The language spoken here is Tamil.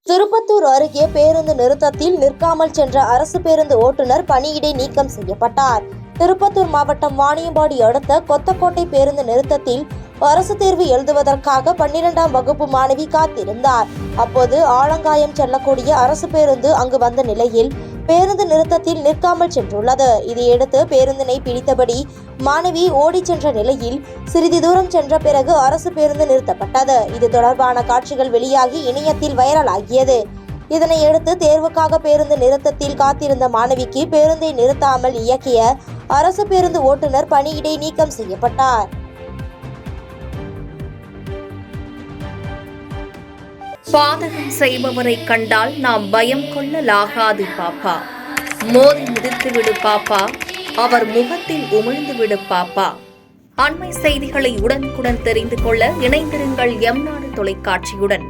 திருப்பத்தூர் அருகே பேருந்து நிறுத்தத்தில் நிற்காமல் சென்ற அரசு பேருந்து ஓட்டுநர் பணியிடை நீக்கம் செய்யப்பட்டார். திருப்பத்தூர் மாவட்டம் வாணியம்பாடி அடுத்த கொத்தக்கோட்டை பேருந்து நிறுத்தத்தில் அரசு தேர்வு எழுதுவதற்காக 12ஆம் வகுப்பு மாணவி காத்திருந்தார். அப்போது ஆலங்காயம் செல்லக்கூடிய அரசு பேருந்து அங்கு வந்த நிலையில் பேருந்து நிறுத்தத்தில் நிற்காமல் சென்றுள்ளது. இதையடுத்து பேருந்தினை பிடித்தபடி மாணவி ஓடிச் சென்ற நிலையில் சிறிது தூரம் சென்ற பிறகு அரசு பேருந்து நிறுத்தப்பட்டது. இது தொடர்பான காட்சிகள் வெளியாகி இணையத்தில் வைரலாகியது. இதனையடுத்து தேர்வுக்காக பேருந்து நிறுத்தத்தில் காத்திருந்த மாணவிக்கு பேருந்தை நிறுத்தாமல் இயக்கிய அரசு பேருந்து ஓட்டுநர் பணியிடை நீக்கம் செய்யப்பட்டார். பாதகம் செய்பவரை கண்டால் நாம் பயம் கொள்ளலாகாது பாப்பா. மோதி மிதித்துவிடு பாப்பா, அவர் முகத்தில் உமிழ்ந்துவிடு பாப்பா. அண்மை செய்திகளை உடனுக்குடன் தெரிந்து கொள்ள இணைந்திருங்கள் எம் நாடு தொலைக்காட்சியுடன்.